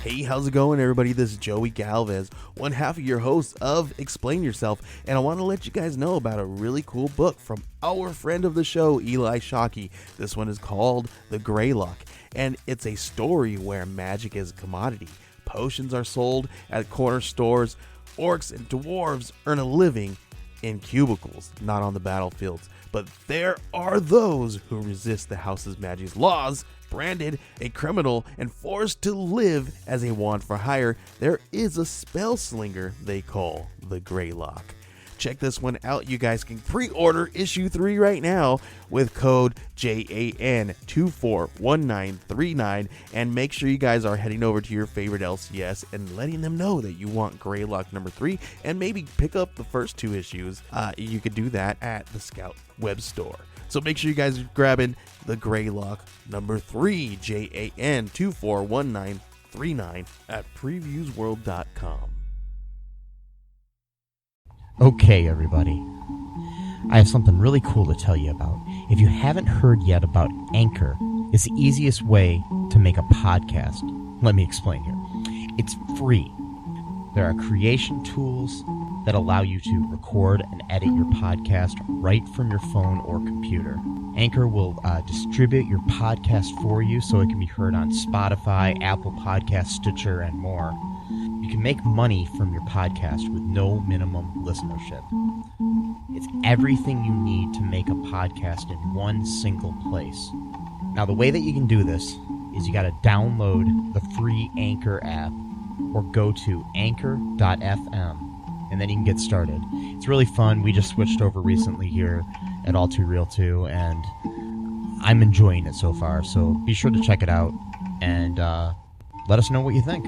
Hey, how's it going, everybody? This is Joey Galvez, one half of your host of Explain Yourself, and I want to let you guys know about a really cool book from our friend of the show, Eli Shockey. This one is called The Greylock, and it's a story where magic is a commodity. Potions are sold at corner stores. Orcs and dwarves earn a living in cubicles, not on the battlefields. But there are those who resist the house's magic's laws. Branded a criminal and forced to live as a wand for hire, there is a spell slinger they call the Greylock. Check this one out. You guys can pre-order issue 3 right now with code JAN241939, and make sure you guys are heading over to your favorite LCS and letting them know that you want Greylock number 3, and maybe pick up the first 2 issues. You could do that at the Scout web store. So make sure you guys are grabbing the Greylock number 3, JAN241939 at previewsworld.com. Okay, everybody. I have something really cool to tell you about. If you haven't heard yet about Anchor, it's the easiest way to make a podcast. Let me explain here. It's free. There are creation tools that allow you to record and edit your podcast right from your phone or computer. Anchor will distribute your podcast for you so it can be heard on Spotify, Apple Podcasts, Stitcher, and more. You can make money from your podcast with no minimum listenership. It's everything you need to make a podcast in one single place. Now, the way that you can do this is you got to download the free Anchor app or go to anchor.fm, and then you can get started. It's really fun. We just switched over recently here at All Too Real 2, and I'm enjoying it so far. So be sure to check it out and let us know what you think.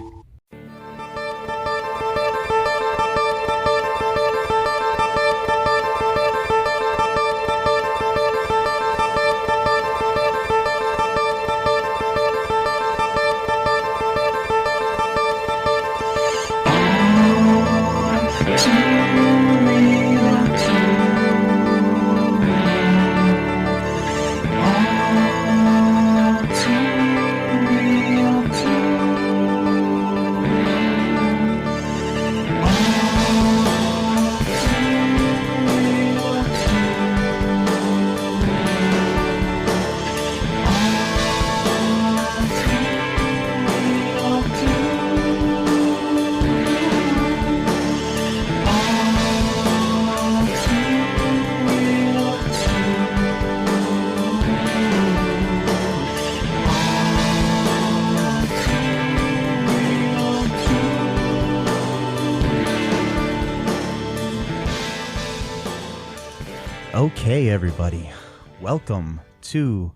Okay, everybody, welcome to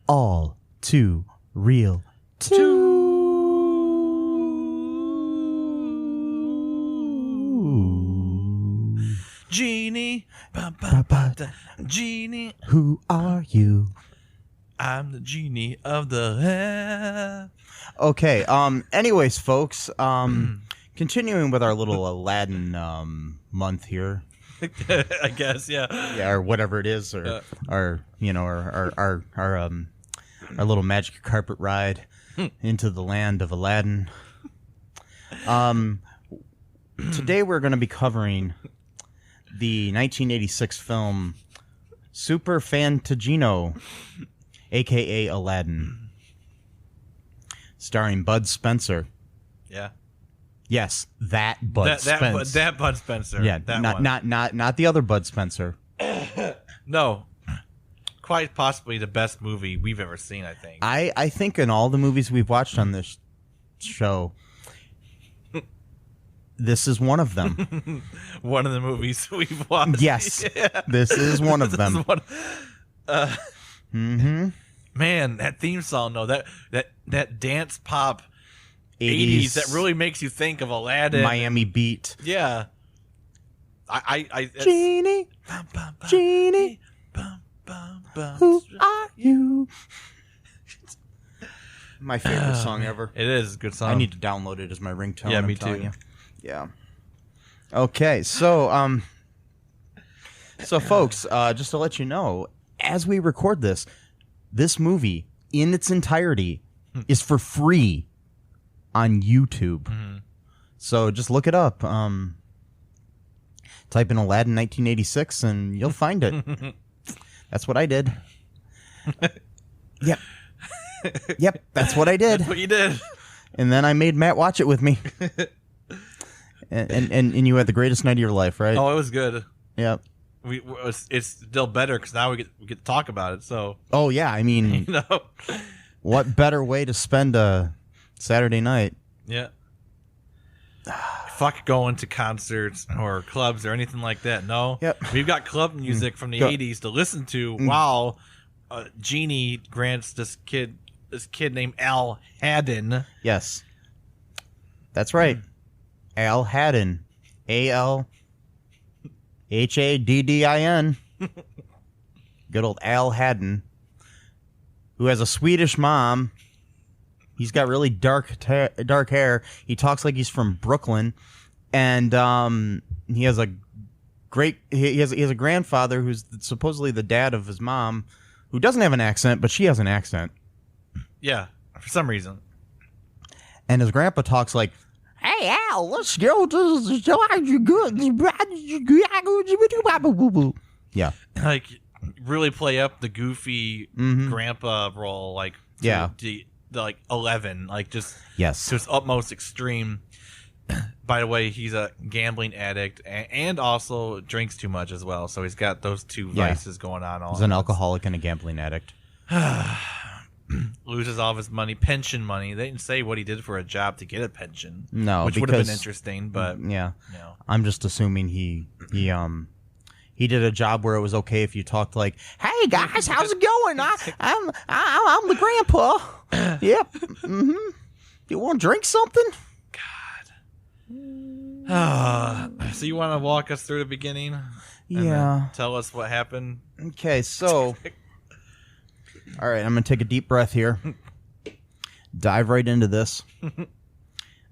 All Too Real 2. Genie, Genie. Who are you? I'm the genie of the air. Okay, anyways, folks, continuing with our little Aladdin month here. I guess, yeah. Yeah, or whatever it is, or our little magic carpet ride into the land of Aladdin. Today we're going to be covering the 1986 film Superfantagenio, aka Aladdin, starring Bud Spencer. Yeah. Yes, that Bud Spencer. That Bud Spencer. Yeah, that not the other Bud Spencer. No. Quite possibly the best movie we've ever seen, I think. I think in all the movies we've watched on this show, this is one of them. One of the movies we've watched. Yes, yeah. This is one of them. Man, that theme song, though, that dance pop 80s that really makes you think of Aladdin. Miami Beat. Yeah. Genie, Genie, who are you? My favorite song ever. It is a good song. I need to download it as my ringtone. Yeah, I'm me telling too. You. Yeah. Okay, so folks, just to let you know, as we record this movie in its entirety is for free on YouTube. So just look it up. Type in Aladdin 1986 and you'll find it. That's what I did. Yep. Yep, that's what I did. That's what you did. And then I made Matt watch it with me. and you had the greatest night of your life, right? Oh, it was good. Yep. It's still better because now we get to talk about it. So. Oh yeah, I mean, what better way to spend a Saturday night? Yeah. Fuck going to concerts or clubs or anything like that. No. Yep. We've got club music from the 80s to listen to while Genie grants this kid named Aladdin. Yes. That's right. Aladdin. Aladdin. Good old Aladdin. Who has a Swedish mom. He's got really dark hair. He talks like he's from Brooklyn, and he has a he has a grandfather who's supposedly the dad of his mom, who doesn't have an accent, but she has an accent. Yeah, for some reason. And his grandpa talks like, "Hey Al, let's go to the good." Yeah, like really play up the goofy grandpa role, like like 11, like just yes, to its utmost extreme. By the way, he's a gambling addict and also drinks too much as well. So he's got those two vices going on. He's an alcoholic and a gambling addict. Loses all of his money, pension money. They didn't say what he did for a job to get a pension. No, which would have been interesting, but yeah, I'm just assuming he did a job where it was okay if you talked like, "Hey guys, how's it going? I'm the grandpa." Yep. You want to drink something? God. So you want to walk us through the beginning? Yeah. Tell us what happened. Okay, so all right, I'm going to take a deep breath here. Dive right into this.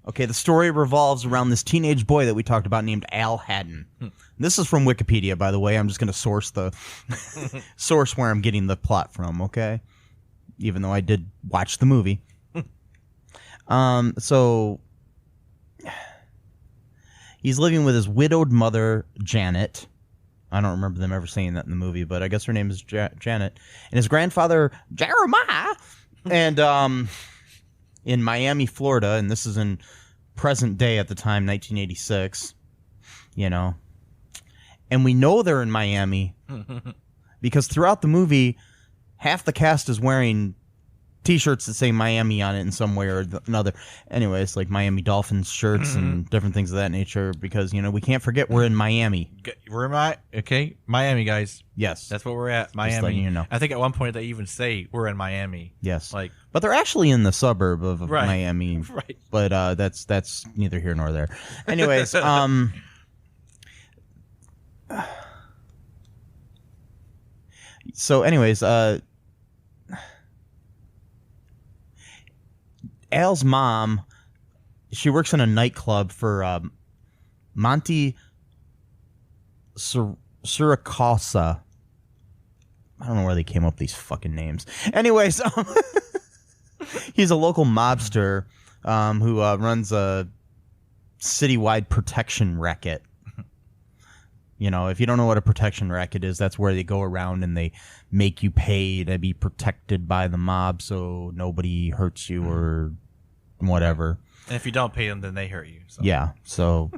Okay, the story revolves around this teenage boy that we talked about named Aladdin. This is from Wikipedia, by the way. I'm just going to source source where I'm getting the plot from, okay? Even though I did watch the movie. So he's living with his widowed mother, Janet. I don't remember them ever saying that in the movie, but I guess her name is Janet. And his grandfather, Jeremiah. And in Miami, Florida, and this is in present day at the time, 1986, And we know they're in Miami because throughout the movie, half the cast is wearing T-shirts that say Miami on it in some way or another. Anyways, like Miami Dolphins shirts and different things of that nature because, we can't forget we're in Miami. We're in Miami, guys. Yes. That's what we're at, Miami. Just letting you know. I think at one point they even say we're in Miami. Yes. But they're actually in the suburb of Miami. Right. But that's neither here nor there. Anyways, so anyways, Al's mom, she works in a nightclub for Monty Suracosa. I don't know where they came up with these fucking names. Anyways, he's a local mobster who runs a citywide protection racket. If you don't know what a protection racket is, that's where they go around and they make you pay to be protected by the mob so nobody hurts you or whatever. And if you don't pay them, then they hurt you. So. Yeah, so...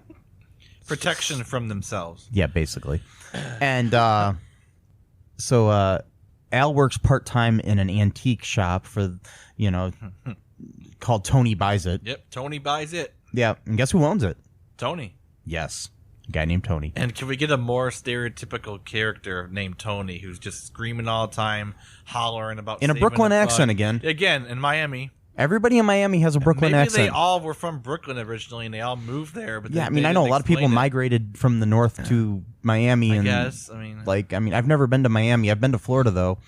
protection from themselves. Yeah, basically. And so Al works part-time in an antique shop for, called Tony Buys It. Yep, Tony Buys It. Yeah, and guess who owns it? Tony. Yes. A guy named Tony. And can we get a more stereotypical character named Tony who's just screaming all the time, hollering about in a Brooklyn accent again. Again, in Miami. Everybody in Miami has a Brooklyn accent. Maybe they all were from Brooklyn originally and they all moved there. But I know a lot of people migrated from the north to Miami. I've never been to Miami. I've been to Florida, though,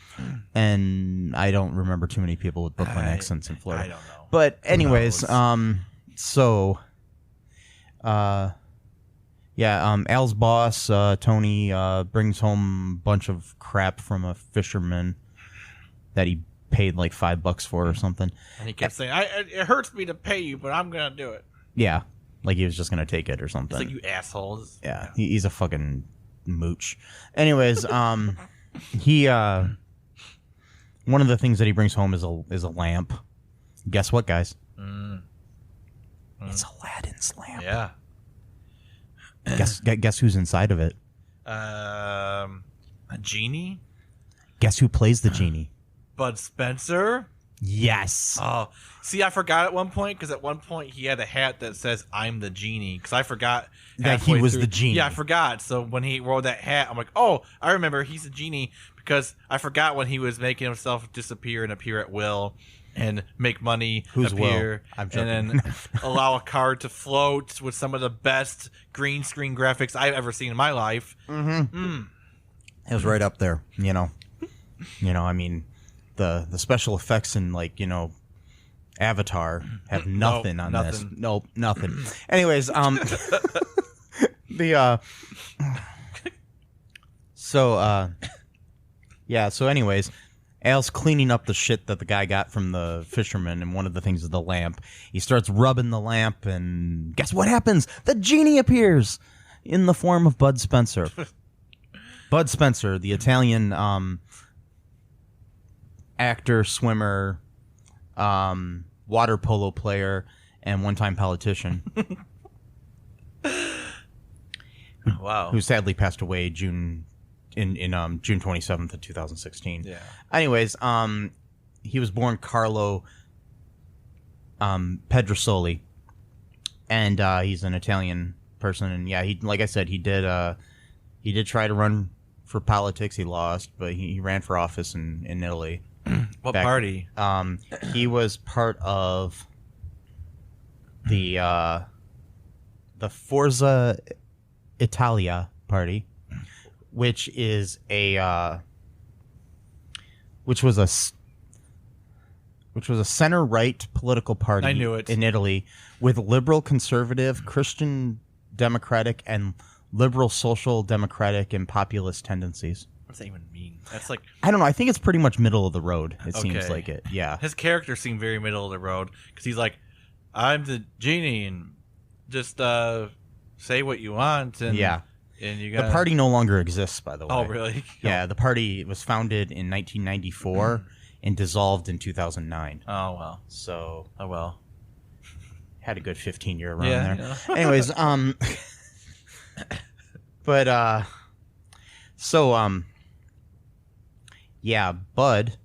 and I don't remember too many people with Brooklyn accents in Florida. I don't know. But anyways, Al's boss, Tony, brings home a bunch of crap from a fisherman that he paid like $5 for or something. And he kept saying, it hurts me to pay you, but I'm going to do it. Yeah, like he was just going to take it or something. It's like, you assholes. Yeah, he's a fucking mooch. Anyways, he one of the things that he brings home is a lamp. Guess what, guys? It's Aladdin's lamp. Yeah. Guess who's inside of it? A genie? Guess who plays the genie? Bud Spencer? Yes. Oh, see, I forgot at one point, because at one point he had a hat that says "I'm the genie," because I forgot that he was the genie. Yeah, I forgot. So when he wore that hat, I'm like, oh, I remember he's a genie, because I forgot when he was making himself disappear and appear at will and make money appear, I'm and then allow a card to float with some of the best green screen graphics I've ever seen in my life. It was right up there, you know. I mean, the special effects in, like, Avatar have nothing on this. Nope, nothing. Anyways, so anyways, Al's cleaning up the shit that the guy got from the fisherman, and one of the things is the lamp. He starts rubbing the lamp, and guess what happens? The genie appears in the form of Bud Spencer. Bud Spencer, the Italian actor, swimmer, water polo player, and one-time politician. Wow. Who sadly passed away June 27th of 2016. Yeah. Anyways, he was born Carlo Pedrosoli, and he's an Italian person. And yeah, he, like I said, he did try to run for politics. He lost, but he ran for office in Italy. What party? He was part of the Forza Italia party, which is which was a center right political party. I knew it. In Italy, with liberal, conservative, Christian democratic, and liberal social democratic and populist tendencies. What does that even mean? That's like, I don't know. I think it's pretty much middle of the road. It seems Okay. like it. Yeah. his character seemed very middle of the road, because he's like, I'm the genie, and just say what you want, and Yeah. and you The got party no longer exists, by the way. Oh, really? Yeah, the party was founded in 1994 and dissolved in 2009. Oh well. So Oh well. had a good 15-year run Yeah, there. yeah. Anyways, but yeah, Bud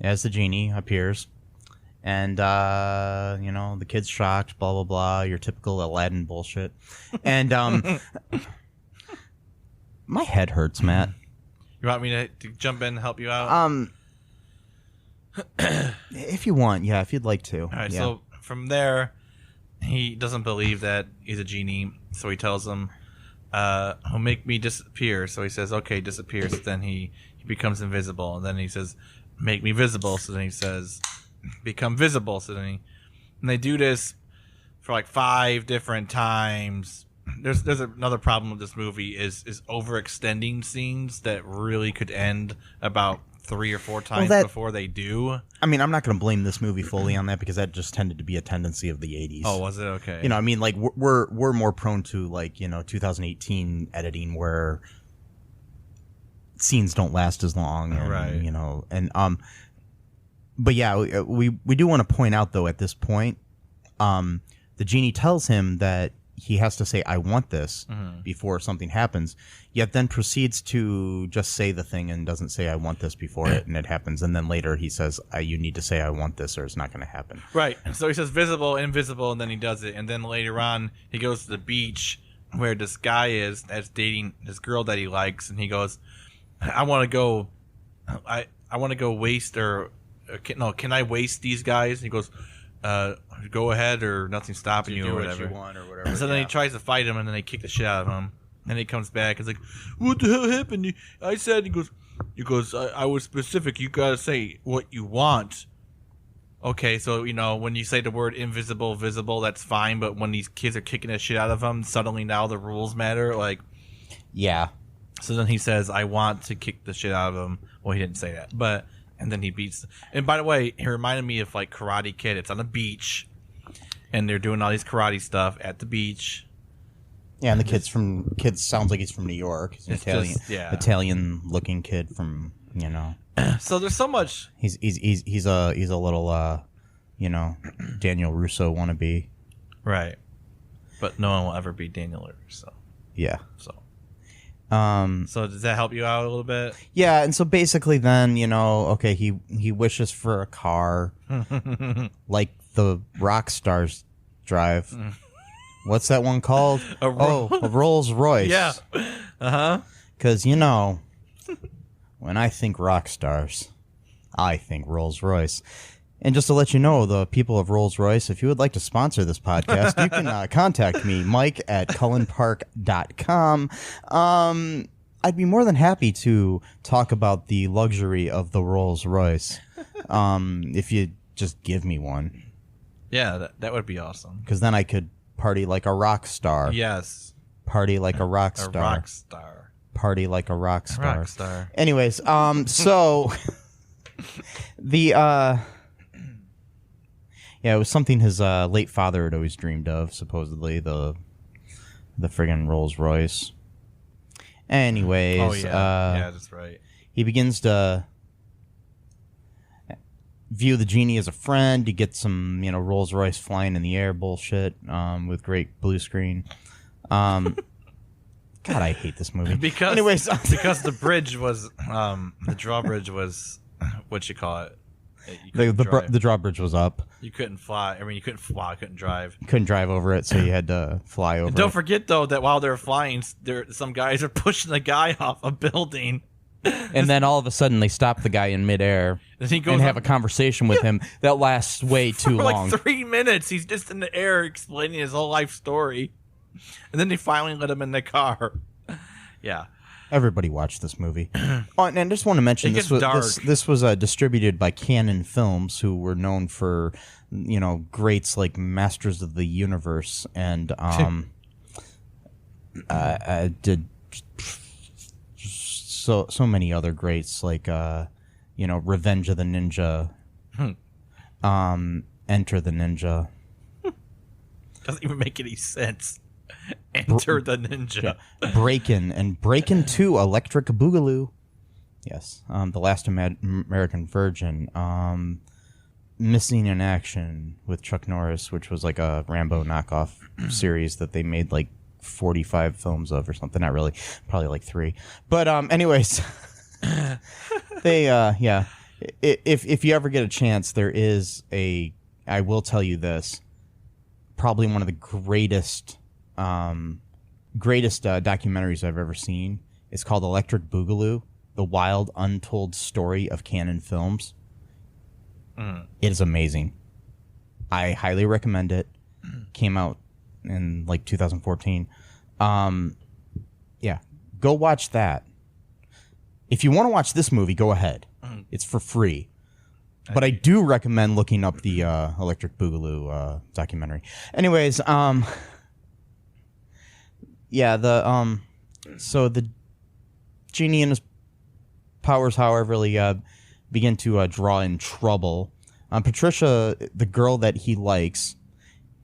as the genie appears, and the kid's shocked, blah blah blah, your typical Aladdin bullshit. And my head hurts, Matt. You want me to jump in and help you out? If you want, yeah, if you'd like to. All right, yeah. so from there, he doesn't believe that he's a genie, so he tells him, he'll make me disappear. So he says, okay, disappear. So then he becomes invisible. And then he says, make me visible. So then he says, become visible. So then and they do this for like 5 different times. There's another problem with this movie is overextending scenes that really could end about 3 or 4 times before they do. I mean, I'm not going to blame this movie fully on that, because that just tended to be a tendency of the 80s. Oh, was it? Okay. I mean, like, we're more prone to, like, 2018 editing where scenes don't last as long, and, right. But yeah, we do want to point out, though, at this point, the genie tells him that he has to say, I want this, before something happens, yet then proceeds to just say the thing and doesn't say, I want this, before it, and it happens. And then later he says, you need to say, I want this, or it's not going to happen. Right. So he says visible, invisible, and then he does it. And then later on, he goes to the beach where this guy is that's dating this girl that he likes, and he goes, I want to go, I want to go waste, can I waste these guys? And he goes, go ahead, or nothing's stopping you, or whatever. What you want, or whatever. So then he tries to fight him, and then they kick the shit out of him. And he comes back. It's like, what the hell happened? I said, he goes, I was specific. You gotta say what you want. Okay, so when you say the word invisible, visible, that's fine. But when these kids are kicking the shit out of him, suddenly now the rules matter. Like, yeah. So then he says, I want to kick the shit out of him. Well, he didn't say that, but And then he beats. And by the way, it reminded me of like Karate Kid. It's on the beach, and they're doing all these karate stuff at the beach. Yeah, and the kid sounds like he's from New York. He's an Italian looking kid from, you know. So there's so much. He's a little you know, Daniel Russo wannabe. Right. But no one will ever be Daniel Russo. Yeah. So does that help you out a little bit? Yeah, and so basically then, you know, okay, he wishes for a car like the rock stars drive. What's that one called? A Rolls Royce. Yeah. Uh-huh. Because, you know, when I think rock stars, I think Rolls Royce. And just to let you know, the people of Rolls Royce, if you would like to sponsor this podcast, you can contact me, Mike at cullenpark.com. I'd be more than happy to talk about the luxury of the Rolls Royce if you just give me one. Yeah, that would be awesome. Because then I could party like a rock star. Yes. Party like a rock star. A rock star. Party like a rock star. A rock star. Anyways, so the yeah, it was something his late father had always dreamed of, supposedly, the friggin' Rolls Royce. Anyways, oh yeah, that's right. He begins to view the genie as a friend. You get some, you know, Rolls Royce flying in the air bullshit with great blue screen. God, I hate this movie. Because the bridge was the drawbridge was what you call it. The drawbridge was up. You couldn't fly. I mean, you couldn't fly. You couldn't drive. You couldn't drive over it, so you had to fly over. And don't forget though that while they're flying, some guys are pushing the guy off a building. And then all of a sudden, they stop the guy in midair and have a conversation with him that lasts way too long. For like 3 minutes, he's just in the air explaining his whole life story, and then they finally let him in the car. Yeah. Everybody watched this movie. Oh, and I just want to mention this was distributed by Canon Films, who were known for, you know, greats like Masters of the Universe and did so many other greats like you know, Revenge of the Ninja, Enter the Ninja. Doesn't even make any sense. Enter the Ninja. Breakin' 2, Electric Boogaloo. Yes. The Last American Virgin. Missing in Action with Chuck Norris, which was like a Rambo knockoff series that they made like 45 films of or something. Not really. Probably like 3. But anyways, they yeah. If you ever get a chance, there is I will tell you this, probably one of the greatest documentaries I've ever seen. It's called Electric Boogaloo, The Wild Untold Story of Canon Films. It is amazing. I highly recommend it. Came out in like 2014. Yeah, go watch that. If you want to watch this movie, go ahead. It's for free. But I do recommend looking up the Electric Boogaloo documentary. Anyways, yeah, so the genie and his powers, however, really begin to draw in trouble. Patricia, the girl that he likes,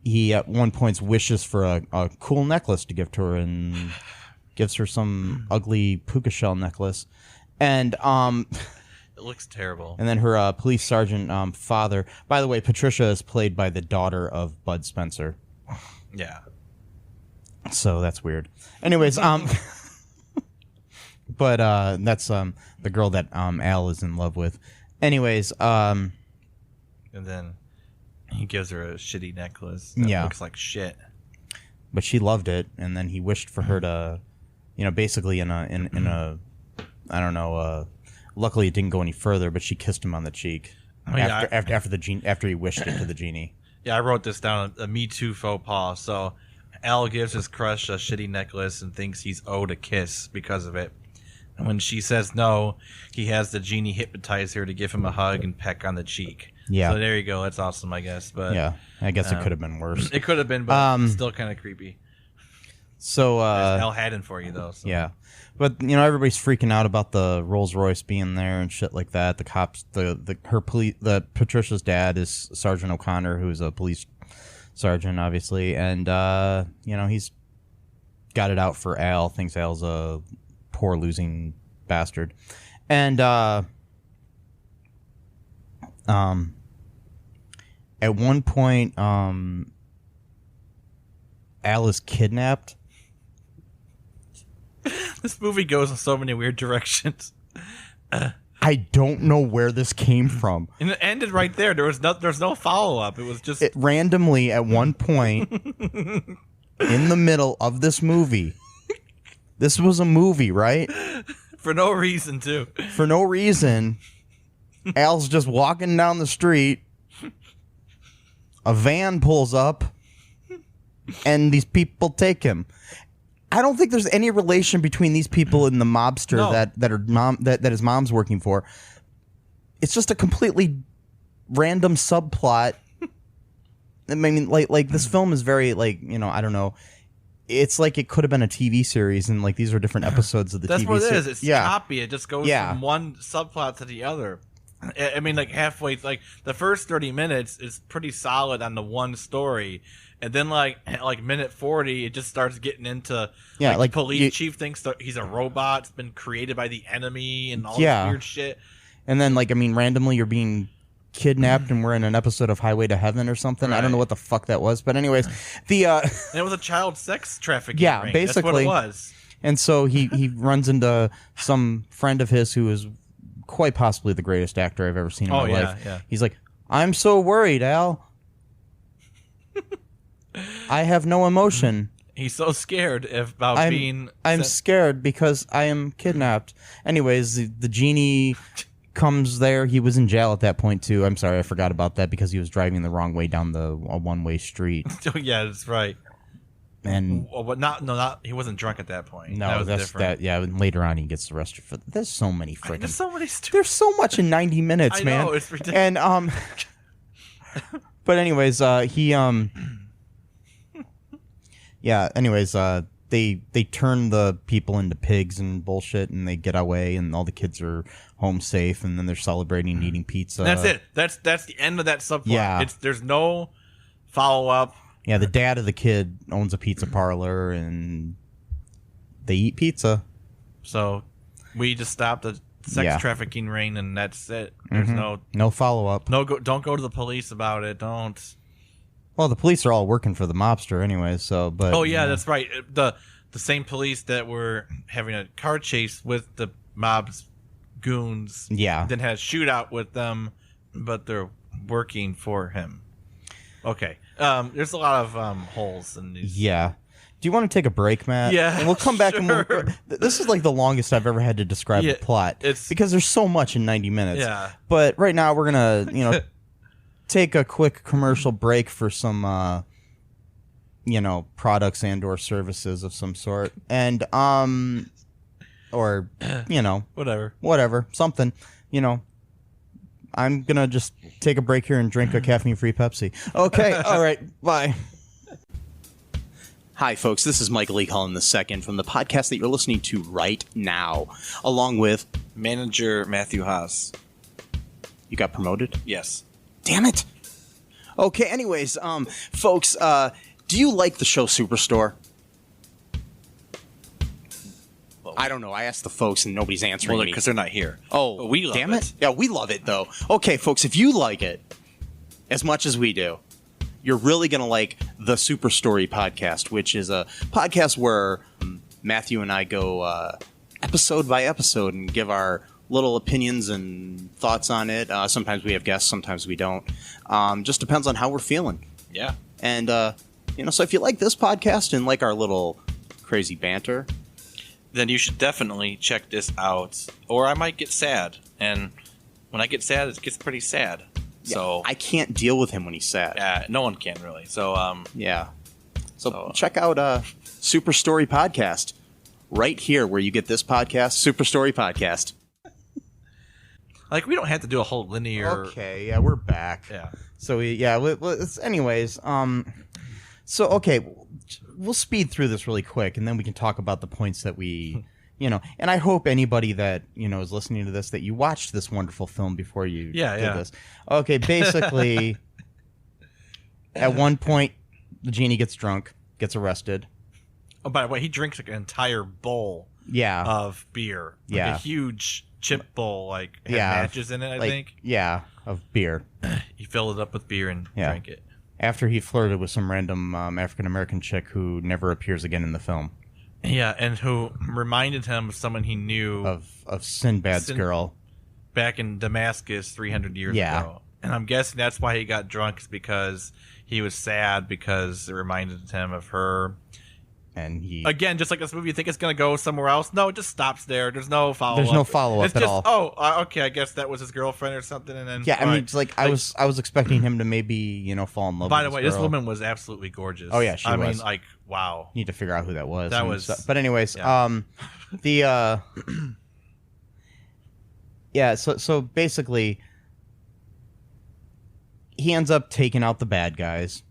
he at one point wishes for a cool necklace to give to her and gives her some ugly puka shell necklace. And it looks terrible. And then her police sergeant father. By the way, Patricia is played by the daughter of Bud Spencer. Yeah. So that's weird. Anyways, but that's the girl that Al is in love with. Anyways, and then he gives her a shitty necklace that looks like shit. But she loved it, and then he wished for her to, you know, basically in a I don't know. Luckily, it didn't go any further, but she kissed him on the cheek after he wished it to the genie. Yeah, I wrote this down, a Me Too faux pas. So Al gives his crush a shitty necklace and thinks he's owed a kiss because of it. And when she says no, he has the genie hypnotize her to give him a hug and peck on the cheek. Yeah. So there you go. That's awesome, I guess. But yeah, I guess it could have been worse. It could have been, but still kind of creepy. So There's Aladdin for you though. So. Yeah, but everybody's freaking out about the Rolls Royce being there and shit like that. The cops, the Patricia's dad is Sergeant O'Connor, who's a police sergeant, obviously, and he's got it out for Al. Thinks Al's a poor losing bastard, and at one point, Al is kidnapped. This movie goes in so many weird directions. I don't know where this came from. And it ended right there. There's no follow up. It was just randomly at one point in the middle of this movie. This was a movie, right? For no reason, too. For no reason. Al's just walking down the street. A van pulls up, and these people take him. I don't think there's any relation between these people and the mobster that his mom's working for. It's just a completely random subplot. I mean, like this film is very I don't know. It's like it could have been a TV series, and like these are different episodes of the That's TV what it series. is. It's choppy. It just goes from one subplot to the other. I mean, like halfway, like the first 30 minutes is pretty solid on the one story. And then, like minute 40, it just starts getting into the police chief thinks that he's a robot. It's been created by the enemy and all this weird shit. And then, randomly you're being kidnapped and we're in an episode of Highway to Heaven or something. Right. I don't know what the fuck that was. But anyways, and it was a child sex trafficking ring. Basically. That's what it was. And so he runs into some friend of his who is quite possibly the greatest actor I've ever seen in my life. Yeah. He's like, I'm so worried, Al. I have no emotion. He's so scared about being... I'm scared because I am kidnapped. Anyways, the genie comes there. He was in jail at that point, too. I'm sorry, I forgot about that because he was driving the wrong way down a one-way street. Oh, yeah, that's right. And he wasn't drunk at that point. No, that was that's different. that. Yeah, and later on he gets arrested for. There's so many freaking. There's so many. There's so much in 90 minutes, man. I know, it's ridiculous. And but anyways, he yeah. Anyways, they turn the people into pigs and bullshit, and they get away, and all the kids are home safe, and then they're celebrating and eating pizza. That's it. That's the end of that subplot. Yeah. There's no follow up. Yeah, the dad of the kid owns a pizza parlor, and they eat pizza. So we just stopped the sex trafficking ring, and that's it. There's no follow up. Don't go to the police about it. Don't. Well, the police are all working for the mobster anyway. So, but that's right. The same police that were having a car chase with the mob's goons. Yeah. Then had a shootout with them, but they're working for him. Okay. There's a lot of holes in these. Yeah. Do you want to take a break, Matt? Yeah. And we'll come back and this is like the longest I've ever had to describe the plot. It's because there's so much in 90 minutes. Yeah. But right now we're gonna, take a quick commercial break for some, products and/or services of some sort, and or whatever, something, I'm gonna just take a break here and drink a caffeine-free Pepsi. Okay, all right, bye. Hi, folks. This is Michael E. Cullen II from the podcast that you're listening to right now, along with manager Matthew Haas. You got promoted? Yes. Damn it. Okay. Anyways, folks, do you like the show Superstore? I don't know. I asked the folks and nobody's answering me. Because they're not here. Oh, but we love damn it. Yeah, we love it, though. Okay, folks, if you like it as much as we do, you're really going to like the Super Story podcast, which is a podcast where Matthew and I go episode by episode and give our little opinions and thoughts on it. Sometimes we have guests, sometimes we don't. Just depends on how we're feeling. Yeah. And, so if you like this podcast and like our little crazy banter, then you should definitely check this out. Or I might get sad. And when I get sad, it gets pretty sad. Yeah, so I can't deal with him when he's sad. Yeah, no one can really. So yeah. So check out Super Story Podcast right here where you get this podcast, Super Story Podcast. Like, we don't have to do a whole linear. Okay, yeah, we're back. Yeah. So anyways, So, okay, we'll speed through this really quick, and then we can talk about the points that we, and I hope anybody that, is listening to this, that you watched this wonderful film before you did this. Okay, basically, at one point, the genie gets drunk, gets arrested. Oh, by the way, he drinks like an entire bowl of beer. Like a huge chip bowl, like had matches in it, I think. Yeah, of beer. He filled it up with beer and drank it. After he flirted with some random African-American chick who never appears again in the film. Yeah, and who reminded him of someone he knew. Of Sinbad's girl. Back in Damascus 300 years ago. And I'm guessing that's why he got drunk, is because he was sad because it reminded him of her. And he... Again, just like this movie, you think it's going to go somewhere else. No, it just stops there. There's no follow-up. There's no follow-up at all. Oh, okay, I guess that was his girlfriend or something. And then I mean, it's like I was expecting him to maybe, fall in love with By the way, girl. this woman was absolutely gorgeous. Oh, yeah, she was. I mean, like, wow. Need to figure out who that was. But anyways, so basically, he ends up taking out the bad guys.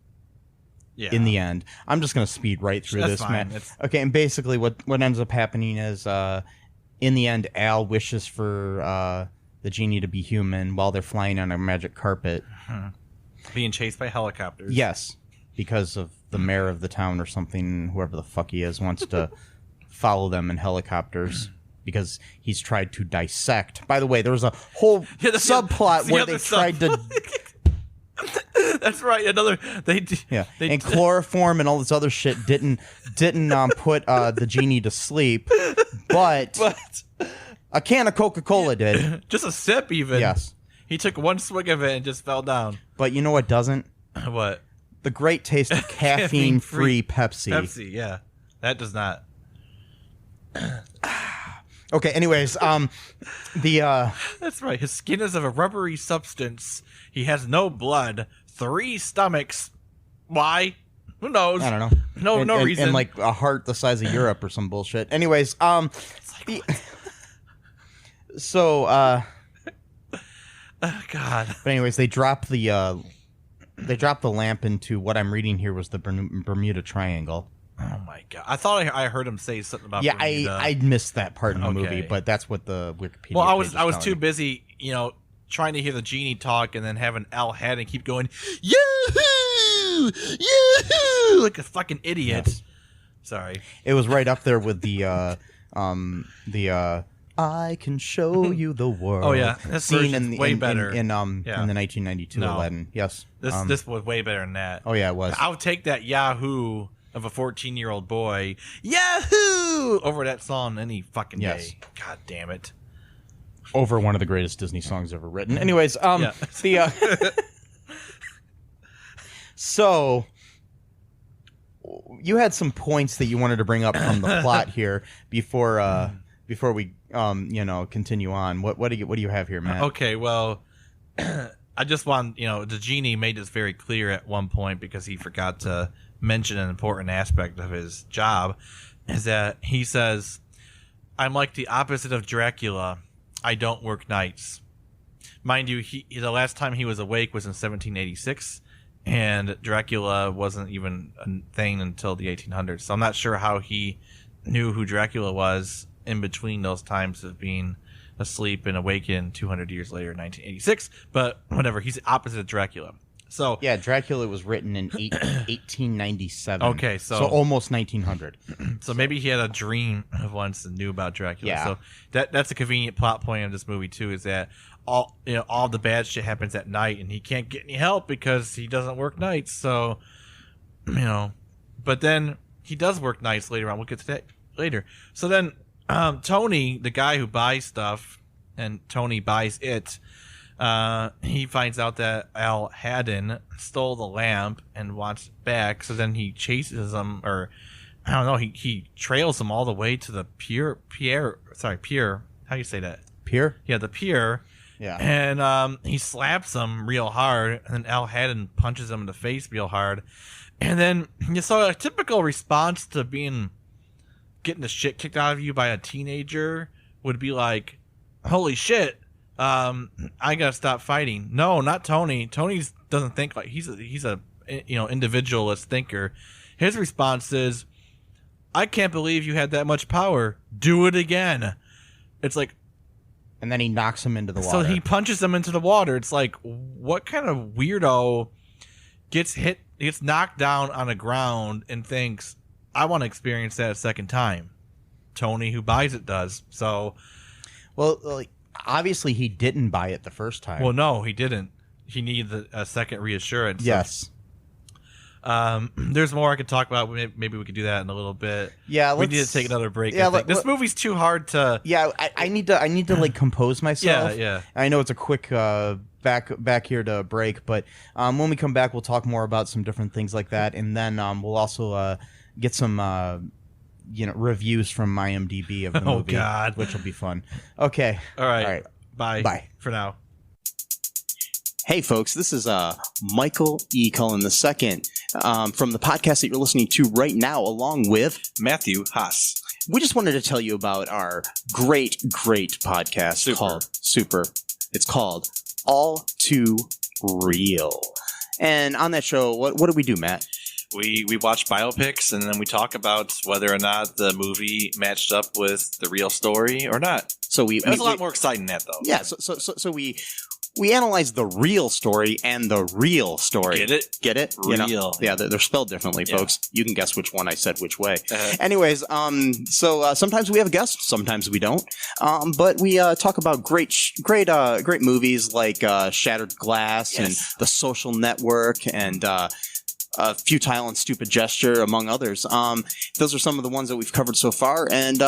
Yeah. In the end, I'm just going to speed right through this, man. Okay, and basically what ends up happening is, in the end, Al wishes for the genie to be human while they're flying on a magic carpet. Being chased by helicopters. Yes, because of the mayor of the town or something, whoever the fuck he is, wants to follow them in helicopters. Because he's tried to dissect. By the way, there was a whole subplot where they tried to... That's right. And chloroform and all this other shit didn't put the genie to sleep, but a can of Coca-Cola did. Just a sip, even. Yes. He took one swig of it and just fell down. But you know what doesn't? What? The great taste of caffeine-free Pepsi. Pepsi, yeah. That does not. Okay, anyways, That's right. His skin is of a rubbery substance. He has no blood. 3 stomachs. Why? Who knows? I don't know. No reason. And like a heart the size of Europe or some bullshit. Anyways, so oh, God. But anyways, they drop the lamp into what I'm reading here was the Bermuda Triangle. Oh my God! I thought I heard him say something about Bermuda. I missed that part in the movie, but that's what the Wikipedia. Well, I was too busy, trying to hear the genie talk and then having Al Haddon keep going, yoo-hoo, yoo-hoo, like a fucking idiot. Yes. Sorry, it was right up there with the I can show you the world. Oh yeah, this scene way better in the 1992 Aladdin. Yes, this was way better than that. Oh yeah, it was. I'll take that Yahoo of a 14-year-old boy, Yahoo, over that song any fucking day. God damn it. Over one of the greatest Disney songs ever written. Anyways, so you had some points that you wanted to bring up from the plot here before we continue on. What do you have here, Matt? Okay, well, I just want the genie made this very clear at one point because he forgot to mention an important aspect of his job, is that he says, "I'm like the opposite of Dracula. I don't work nights." Mind you, the last time he was awake was in 1786, and Dracula wasn't even a thing until the 1800s. So I'm not sure how he knew who Dracula was in between those times of being asleep and awakened 200 years later in 1986. But whatever, he's the opposite of Dracula. So yeah, Dracula was written in 1897. Okay, so almost 1900. So maybe he had a dream of once and knew about Dracula. Yeah. So that's a convenient plot point of this movie too, is that all the bad shit happens at night and he can't get any help because he doesn't work nights. So but then he does work nights later on. We'll get to that later. So then Tony, the guy who buys stuff, and Tony buys it. He finds out that Al Haddon stole the lamp and wants it back. So then he chases him, or I don't know. He trails him all the way to the pier. How do you say that? Pier? Yeah, the pier. Yeah. And he slaps him real hard, and then Al Haddon punches him in the face real hard. And then you saw a typical response to getting the shit kicked out of you by a teenager would be like, "Holy shit. I gotta stop fighting." No, not Tony. Tony doesn't think like he's a individualist thinker. His response is, I can't believe you had that much power. Do it again. It's like, and then he knocks him into the water. so he punches him into the water. It's like, what kind of weirdo gets knocked down on the ground and thinks, I want to experience that a second time? Tony, who buys it, does. So, well, obviously he didn't buy it the first time. Well, no, he didn't. He needed a second reassurance. Yes. There's more I could talk about. Maybe we could do that in a little bit. Yeah, we need to take another break. Yeah, this movie's too hard to. Yeah, I need to like compose myself. Yeah. I know it's a quick back here to break, but when we come back, we'll talk more about some different things like that, and then we'll also get some reviews from IMDb of the movie. Oh God, which will be fun. Okay. All right. Bye for now. Hey folks, this is Michael E. Cullen II from the podcast that you're listening to right now, along with Matthew Haas. We just wanted to tell you about our great podcast called Super. It's called All Too Real. And on that show, what do we do, Matt? We watch biopics, and then we talk about whether or not the movie matched up with the real story or not. So it was a lot more exciting than that, though. Yeah, so we analyze the real story and the real story. Get it? Get it? Real. Yeah, they're spelled differently, folks. You can guess which one I said which way. Anyways, so sometimes we have guests, sometimes we don't. But we talk about great movies like Shattered Glass and The Social Network and Futile and Stupid Gesture, among others. Those are some of the ones that we've covered so far, and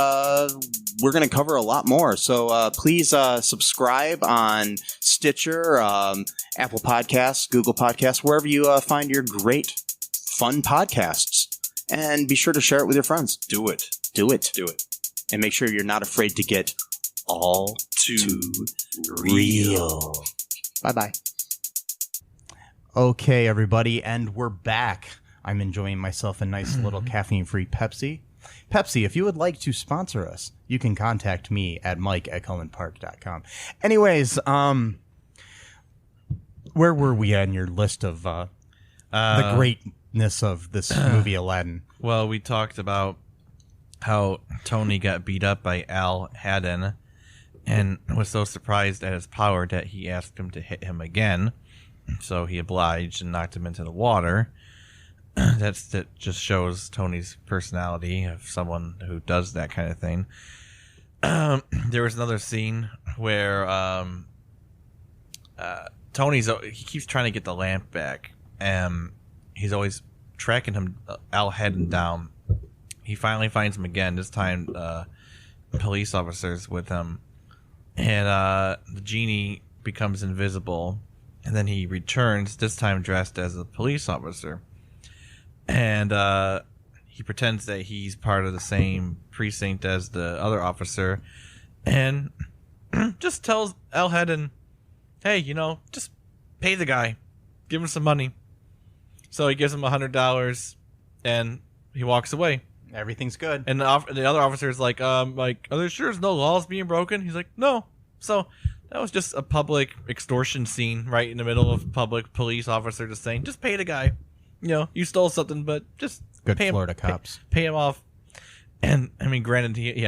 we're going to cover a lot more. So please subscribe on Stitcher, Apple Podcasts, Google Podcasts, wherever you find your great, fun podcasts. And be sure to share it with your friends. Do it. And make sure you're not afraid to get all too real. Bye-bye. Okay, everybody, and we're back. I'm enjoying myself a nice little caffeine-free Pepsi. Pepsi, if you would like to sponsor us, you can contact me at mike@cullenpark.com. Anyways, where were we on your list of the greatness of this movie, Aladdin? Well, we talked about how Tony got beat up by Aladdin and was so surprised at his power that he asked him to hit him again. So he obliged and knocked him into the water. That just shows Tony's personality of someone who does that kind of thing. There was another scene where he keeps trying to get the lamp back, and he's always tracking him, Aladdin down. He finally finds him again. This time, police officers with him, and the genie becomes invisible. And then he returns, this time dressed as a police officer. And he pretends that he's part of the same precinct as the other officer. And just tells Aladdin, hey, just pay the guy. Give him some money. So he gives him $100 and he walks away. Everything's good. And the other officer is like, are there sure there's no laws being broken? He's like, no. So that was just a public extortion scene right in the middle of public police officer just saying, just pay the guy. You stole something, but just good pay Florida him, cops. Pay him off. And I mean, granted, he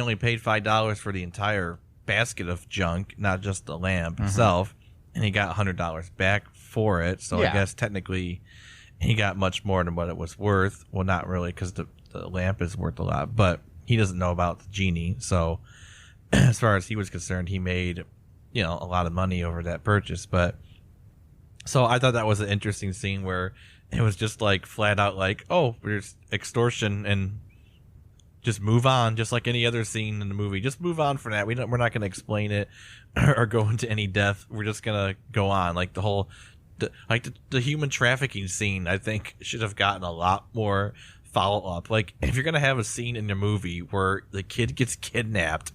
only paid $5 for the entire basket of junk, not just the lamp itself, and he got $100 back for it. So I guess technically he got much more than what it was worth. Well, not really, because the lamp is worth a lot, but he doesn't know about the genie. So as far as he was concerned, he made, a lot of money over that purchase. But so I thought that was an interesting scene where it was just like flat out like, oh, there's extortion and just move on, just like any other scene in the movie. Just move on from that. We're not going to explain it or go into any depth. We're just going to go on. Like the human trafficking scene, I think should have gotten a lot more follow up. Like if you're going to have a scene in the movie where the kid gets kidnapped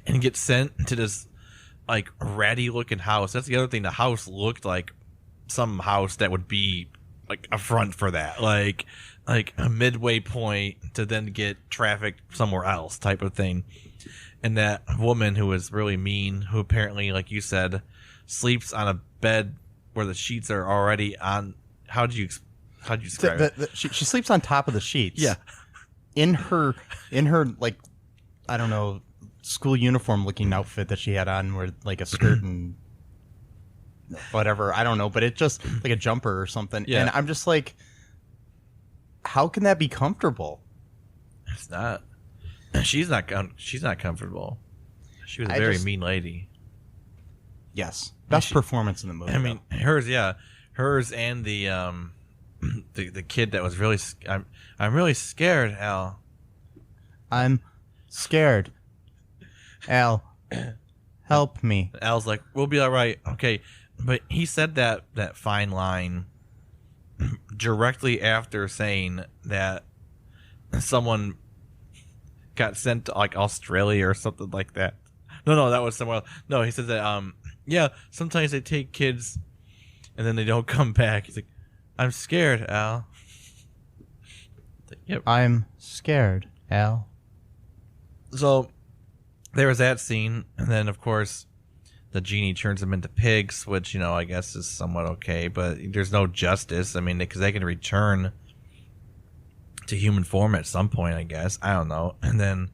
and gets sent to this like ratty looking house. That's the other thing. The house looked like some house that would be like a front for that. Like a midway point to then get trafficked somewhere else type of thing. And that woman who was really mean, who apparently, like you said, sleeps on a bed where the sheets are already on how'd you describe it? She sleeps on top of the sheets. Yeah. In her like, I don't know, school uniform looking outfit that she had on, where like a skirt and whatever, I don't know, but it just like a jumper or something. Yeah. And I'm just like, how can that be comfortable? It's not. She's not comfortable. She was a very mean lady. Yes. Best performance in the movie. I mean, hers and the kid that was really. I'm really scared, Al. I'm scared. Al, help me. Al's like, we'll be all right. Okay, but he said that fine line directly after saying that someone got sent to like Australia or something like that. No, that was somewhere else. No, he said that yeah, sometimes they take kids and then they don't come back. He's like, I'm scared, Al. Like, yep. I'm scared, Al. So there was that scene, and then of course the genie turns them into pigs, which, you know, I guess is somewhat okay, but there's no justice. I mean, because they can return to human form at some point, I guess. I don't know. And then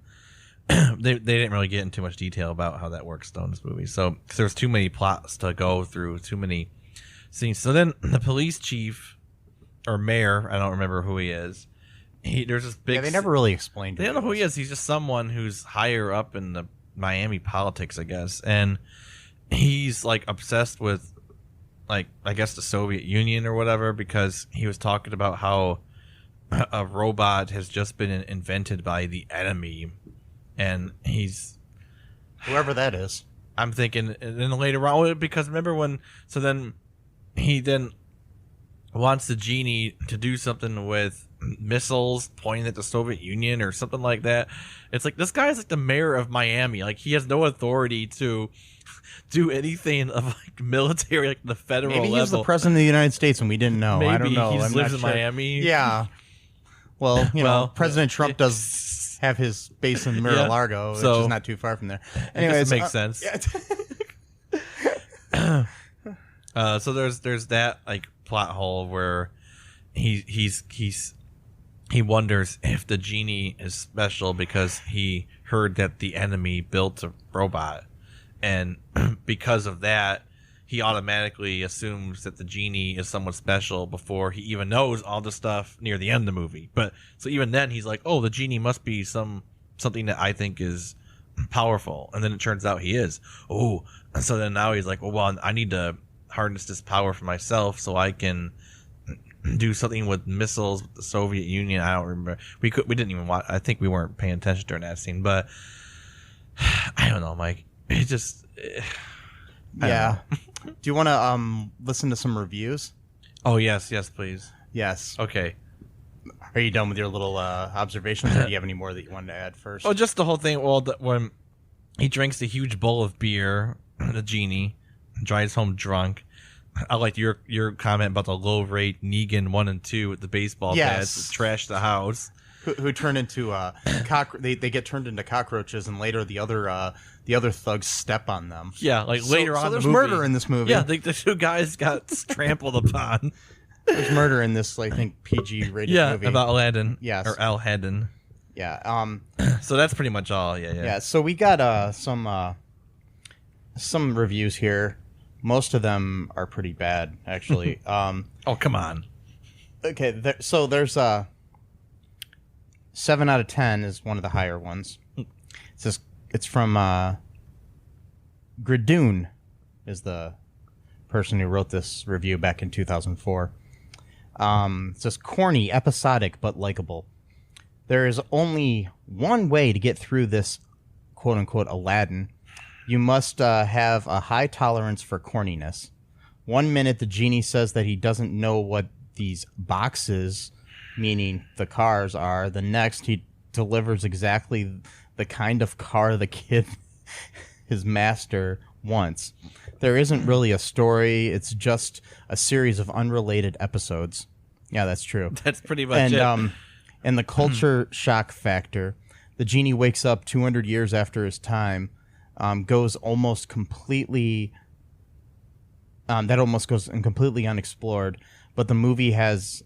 they didn't really get into too much detail about how that works though in this movie. So, because there was too many plots to go through, too many scenes. So then the police chief or mayor, I don't remember who he is. There's this big. Yeah, they never really explained. They don't know who he is. He's just someone who's higher up in the Miami politics, I guess, and he's like obsessed with, like, I guess the Soviet Union or whatever, because he was talking about how a robot has just been invented by the enemy, and he's whoever that is. I'm thinking, and then later on, because remember when? So then he wants the genie to do something with missiles pointing at the Soviet Union or something like that. It's like, this guy's like the mayor of Miami. Like, he has no authority to do anything of like military, like the federal level. Maybe he's the president of the United States and we didn't know. Maybe I don't know. He just I'm lives not in sure. Miami. Yeah. Well, you know, Well, President Trump does have his base in Mar-a-Lago, which is not too far from there. Anyway, it makes sense. Yeah. So there's that like plot hole where he wonders if the genie is special because he heard that the enemy built a robot, and because of that he automatically assumes that the genie is someone special before he even knows all the stuff near the end of the movie. But so even then he's like, oh, the genie must be something that I think is powerful, and then it turns out he is. Oh, so then now he's like, well, I need to harness this power for myself so I can do something with missiles with the Soviet Union. I don't remember. We didn't even watch. I think we weren't paying attention during that scene, but I don't know, Mike. It just Yeah. Do you want to listen to some reviews? Oh yes, please. Yes. Okay. Are you done with your little observations, or do you have any more that you wanted to add first? Oh, just the whole thing. Well, when he drinks a huge bowl of beer, the genie drives home drunk. I liked your comment about the low rate Negan 1 and 2 with the baseball bats that trash the house. Who turn into they get turned into cockroaches, and later the other thugs step on them. Yeah, like later on. So there's in the movie, murder in this movie. Yeah, the two guys got trampled upon. There's murder in this, I think, PG rated movie. Yeah, about Aladdin. Yes. Or Aladdin. Yeah. So that's pretty much all. Yeah. So we got some reviews here. Most of them are pretty bad, actually. Oh, come on. Okay, there's 7 out of 10 is one of the higher ones. It's from Gridoon, is the person who wrote this review back in 2004. It says, corny, episodic, but likable. There is only one way to get through this quote-unquote Aladdin. You must have a high tolerance for corniness. 1 minute, the genie says that he doesn't know what these boxes, meaning the cars, are. The next, he delivers exactly the kind of car the kid, his master, wants. There isn't really a story. It's just a series of unrelated episodes. Yeah, that's true. That's pretty much it. And the culture shock factor. The genie wakes up 200 years after his time. Goes almost completely. That almost goes completely unexplored. but the movie has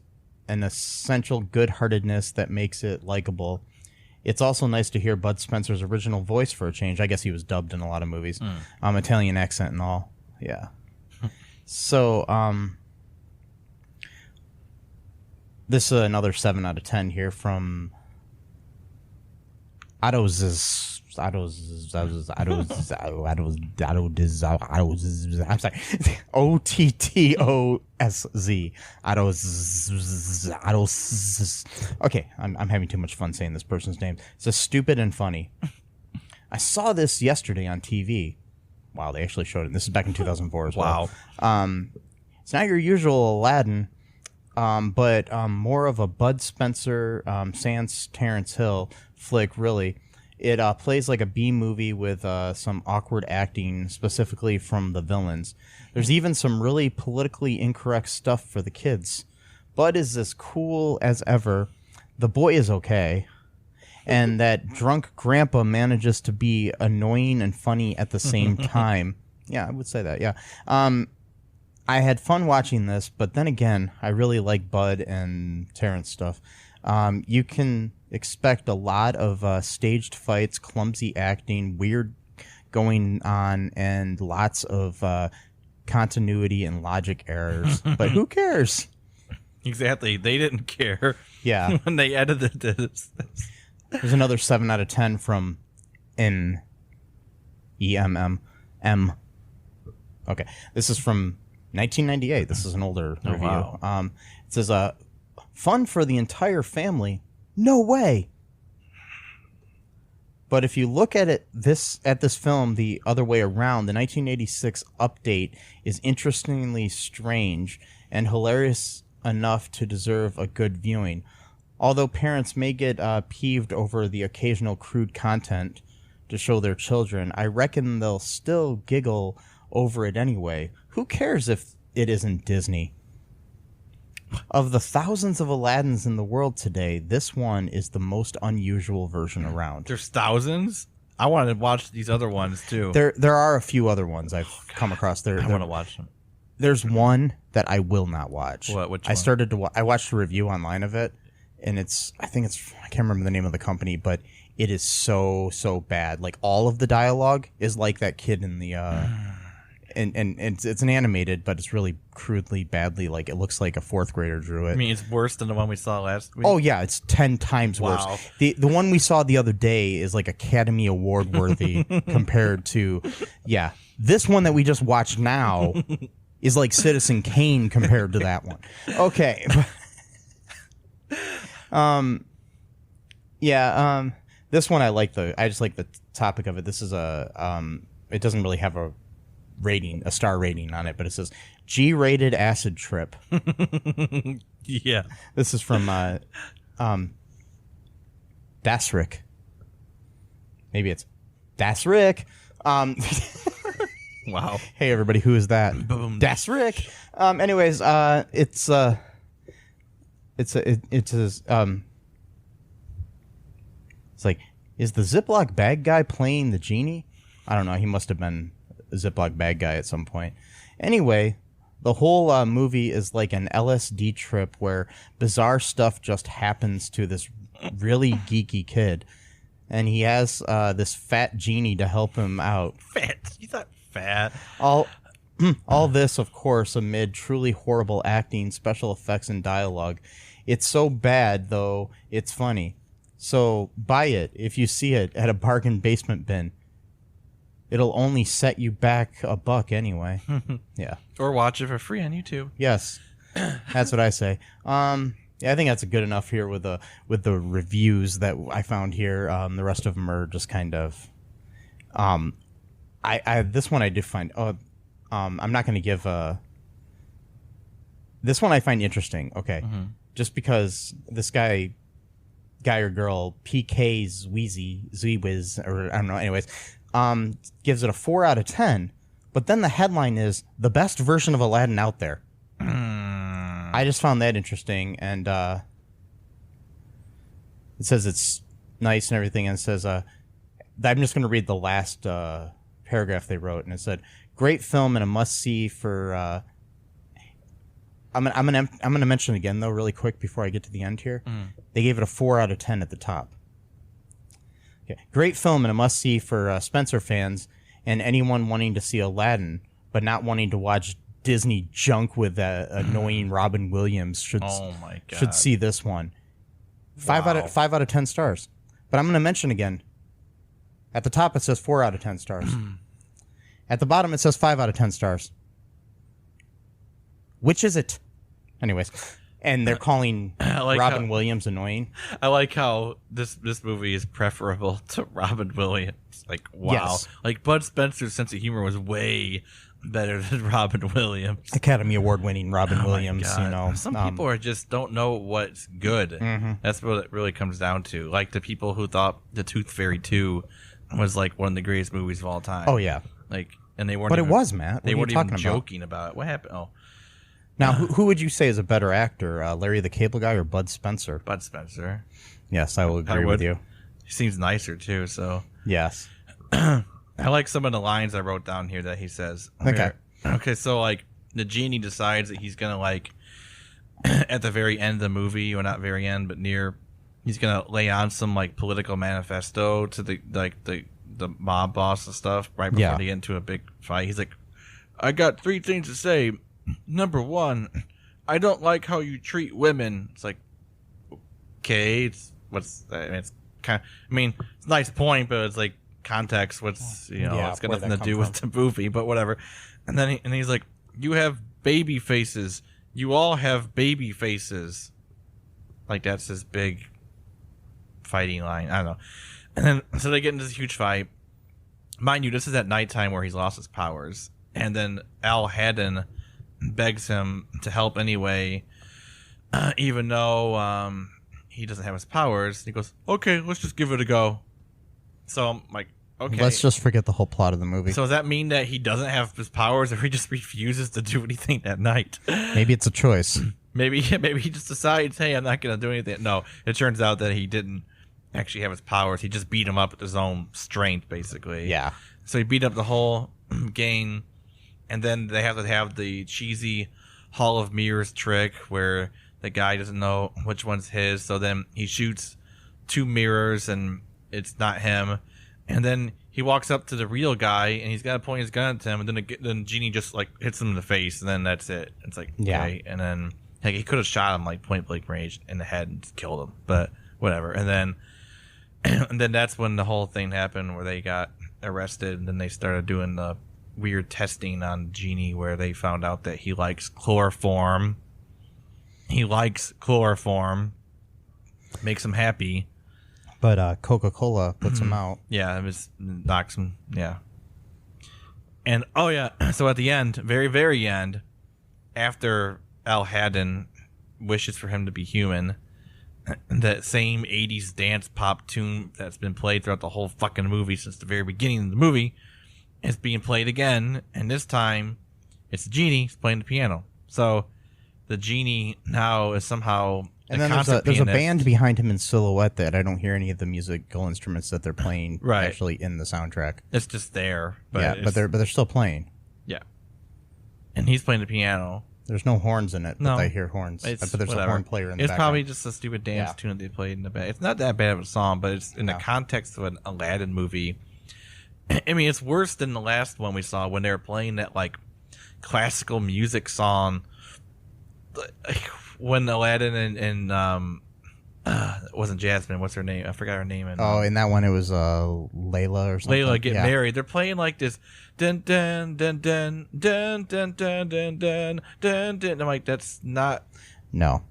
an essential good-heartedness that makes it likable. It's also nice to hear Bud Spencer's original voice for a change. I guess he was dubbed in a lot of movies. Italian accent and all. Yeah. So, this is another 7 out of 10 here from I'm sorry. OTTOSZ. Okay, I'm having too much fun saying this person's name. It's a stupid and funny. I saw this yesterday on TV. Wow, they actually showed it. This is back in 2004 as well. Wow. It's not your usual Aladdin, but more of a Bud Spencer, sans Terrence Hill flick, really. It plays like a B movie with some awkward acting, specifically from the villains. There's even some really politically incorrect stuff for the kids. Bud is as cool as ever. The boy is okay. And that drunk grandpa manages to be annoying and funny at the same time. Yeah, I would say that, yeah. I had fun watching this, but then again, I really like Bud and Terrence stuff. You can expect a lot of staged fights, clumsy acting, weird going on, and lots of continuity and logic errors. But who cares? Exactly. They didn't care. Yeah. When they edited this. There's another 7 out of 10 from EMM. Okay. This is from 1998. This is an older review. Wow. It says, fun for the entire family. No way. But if you look at this film the other way around, the 1986 update is interestingly strange and hilarious enough to deserve a good viewing. Although parents may get peeved over the occasional crude content to show their children, I reckon they'll still giggle over it anyway. Who cares if it isn't Disney? Of the thousands of Aladdins in the world today, this one is the most unusual version around. There's thousands? I want to watch these other ones, too. There are a few other ones I've come across. I want to watch them. There's one that I will not watch. What? Which I one? started to I watched a review online of it, and I can't remember the name of the company, but it is so bad. Like, all of the dialogue is like that kid in the and it's an animated, but it's really crudely, badly, like it looks like a fourth grader drew it. I mean, it's worse than the one we saw last week. Oh yeah, it's 10 times Wow. worse. The one we saw the other day is like Academy Award worthy compared to, yeah, this one that we just watched now is like Citizen Kane compared to that one. Okay. This one I just like the topic of it. This is it doesn't really have a star rating on it, but it says G-rated acid trip. Yeah. This is from Dasrick. Maybe it's Dasrick. Wow. Hey everybody, who is that? Boom. Dasrick. Anyways, it's like, is the Ziploc bag guy playing the genie? I don't know. He must have been a Ziploc bag guy at some point. Anyway, the whole movie is like an LSD trip where bizarre stuff just happens to this really geeky kid. And he has this fat genie to help him out. Fat? You thought fat? All this, of course, amid truly horrible acting, special effects, and dialogue. It's so bad, though, it's funny. So buy it if you see it at a bargain basement bin. It'll only set you back $1 anyway. Yeah. Or watch it for free on YouTube. Yes. That's what I say. Yeah, I think that's good enough here with the reviews that I found here. The rest of them are just kind of this one I did find I'm not going to give this one I find interesting. Okay. Mm-hmm. Just because this guy or girl, PK Zwiz, or I don't know, anyways, gives it a 4 out of 10, but then the headline is the best version of Aladdin out there. I just found that interesting, and it says it's nice and everything, and it says, I'm just going to read the last paragraph they wrote, and it said, great film and a must-see for I'm gonna mention again though, really quick before I get to the end here. They gave it a 4 out of 10 at the top. Okay, great film and a must see for Spencer fans and anyone wanting to see Aladdin but not wanting to watch Disney junk with annoying Robin Williams should see this one. 5 out of 10 stars. But I'm gonna mention again. At the top it says 4 out of 10 stars. At the bottom it says 5 out of 10 stars. Which is it? Anyways, and they're calling Robin Williams annoying. I like how this movie is preferable to Robin Williams. Like, wow. Yes. Like, Bud Spencer's sense of humor was way better than Robin Williams. Academy Award-winning Robin Williams, you know. Some people are just don't know what's good. That's what it really comes down to. Like the people who thought The Tooth Fairy 2 was like one of the greatest movies of all time. Oh, yeah. Like, and they weren't But even, it was, Matt. They What weren't are you even talking about? joking about it. What happened? Oh. Now, who would you say is a better actor, Larry the Cable Guy or Bud Spencer? Bud Spencer. Yes, I will agree with you. He seems nicer too. So Yes. I like some of the lines I wrote down here that he says. Okay. Okay. So like the genie decides that he's gonna like at the very end of the movie, or not very end, but near, he's gonna lay on some like political manifesto to the mob boss and stuff right before they get into a big fight. He's like, I got 3 things to say. Number 1, I don't like how you treat women. It's like, okay, it's it's kind of, I mean, it's a nice point, but it's like context. It's got nothing to do with the movie, but whatever. And then he's like, you have baby faces. You all have baby faces. Like, that's his big fighting line. I don't know. And then so they get into this huge fight. Mind you, this is at nighttime where he's lost his powers, and then Aladdin begs him to help anyway, even though he doesn't have his powers. He goes, okay, let's just give it a go. So I'm like, okay. Let's just forget the whole plot of the movie. So does that mean that he doesn't have his powers, or he just refuses to do anything that night? Maybe it's a choice. Maybe he just decides, hey, I'm not going to do anything. No, it turns out that he didn't actually have his powers. He just beat him up with his own strength, basically. Yeah. So he beat up the whole gang. And then they have to have the cheesy Hall of Mirrors trick where the guy doesn't know which one's his. So then he shoots 2 mirrors and it's not him. And then he walks up to the real guy and he's got to point his gun at him. And then the genie just like hits him in the face. And then that's it. It's like, okay. And then like, he could have shot him like point blank range in the head and just killed him. But whatever. And then that's when the whole thing happened where they got arrested. And then they started doing the weird testing on Genie where they found out that he likes chloroform. Makes him happy. But Coca-Cola puts him out. Yeah, it was knocks him. Yeah. And so at the end, very, very end, after Aladdin wishes for him to be human, that same 80s dance pop tune that's been played throughout the whole fucking movie since the very beginning of the movie is being played again, and this time it's the genie playing the piano. So the genie now is somehow and then there's a band behind him in silhouette that I don't hear any of the musical instruments that they're playing actually in the soundtrack. It's just there, but they're still playing. Yeah, and he's playing the piano. There's no horns in it, but I hear horns. But there's a horn player in the background. It's probably just a stupid dance tune that they played in the back. It's not that bad of a song, but it's in the context of an Aladdin movie. I mean, it's worse than the last one we saw when they were playing that like classical music song. When Aladdin and it wasn't Jasmine. What's her name? I forgot her name. In that one it was Layla or something. Layla get married. They're playing like this. Dun dun dun dun dun dun dun dun dun dun dun. I'm like, that's not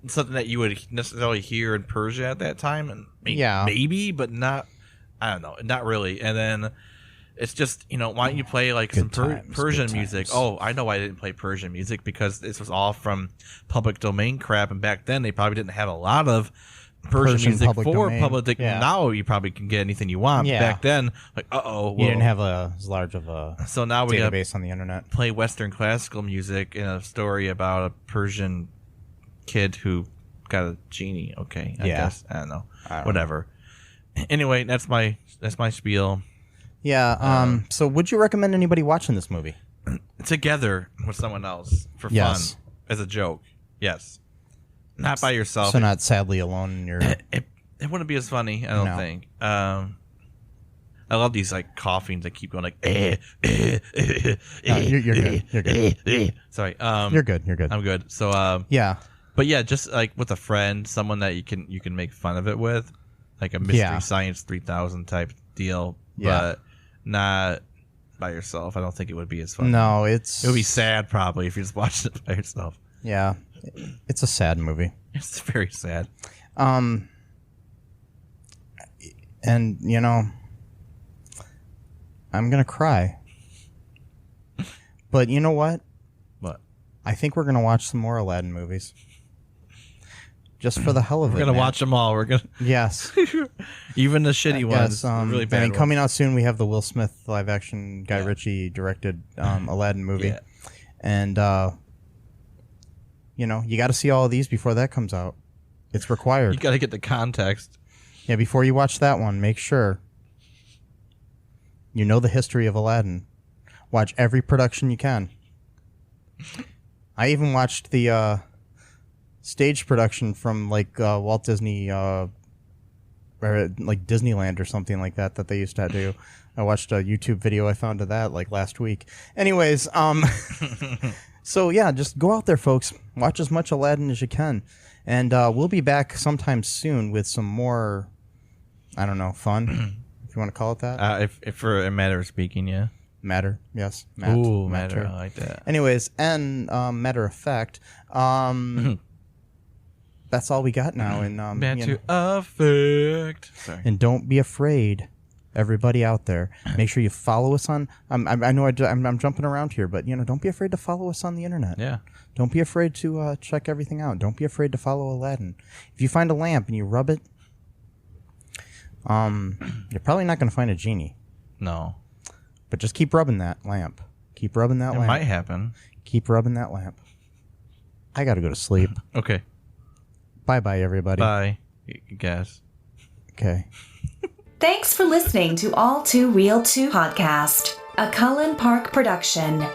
something that you would necessarily hear in Persia at that time. And maybe, but not. I don't know, not really. And then it's just, why don't you play like some Persian music? Oh, I know why I didn't play Persian music, because this was all from public domain crap, and back then they probably didn't have a lot of Persian music public for domain. public. Yeah. Now you probably can get anything you want. Yeah. Back then, like, you didn't have as large of a so now we database on the internet. Play Western classical music in a story about a Persian kid who got a genie. Okay, I guess I don't know. Whatever. Anyway, that's my spiel. Yeah. So, would you recommend anybody watching this movie? Together with someone else for fun, as a joke. Yes. Not by yourself. So not sadly alone in your... It wouldn't be as funny, I don't think. I love these like coughings that keep going like. No, you're good. You're good. Sorry. You're good. You're good. I'm good. So Yeah. but yeah, just like with a friend, someone that you can make fun of it with, like a Mystery Science 3000 type deal, but not by yourself. I don't think it would be as fun. No, it would be sad probably if you're just watching it by yourself. Yeah, it's a sad movie. It's very sad. And you know, I'm gonna cry. But you know what? What? I think we're gonna watch some more Aladdin movies. Just for the hell of it. We're gonna watch them all. We're gonna Yes. even the shitty ones. Yes, Really bad. I mean, coming out soon, we have the Will Smith live action Guy Ritchie directed Aladdin movie. Yeah. And you know, you got to see all of these before that comes out. It's required. You got to get the context. Yeah, before you watch that one, make sure you know the history of Aladdin. Watch every production you can. I even watched the stage production from like Walt Disney or like Disneyland or something like that they used to do. I watched a YouTube video I found of that like last week. Anyways, so yeah, just go out there, folks. Watch as much Aladdin as you can. And we'll be back sometime soon with some more, I don't know, fun, if you want to call it that. If for a matter of speaking, yeah. Matter, yes. Matt, Ooh, matter. matter. I like that. Anyways, and matter of fact, that's all we got now. And Matter of fact. Sorry. and don't be afraid, everybody out there. Make sure you follow us on. I know I'm jumping around here, but you know, don't be afraid to follow us on the internet. Yeah. Don't be afraid to check everything out. Don't be afraid to follow Aladdin. If you find a lamp and you rub it, you're probably not going to find a genie. No. But just keep rubbing that lamp. Keep rubbing that It lamp. might happen. Keep rubbing that lamp. I got to go to sleep. Okay. Bye-bye, everybody. Bye. Guess. Okay. Thanks for listening to All Too Real 2 podcast, a Cullen Park production.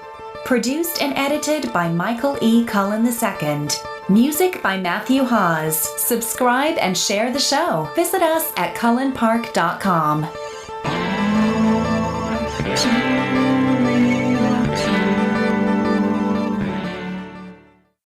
Produced and edited by Michael E. Cullen II. Music by Matthew Hawes. Subscribe and share the show. Visit us at cullenpark.com.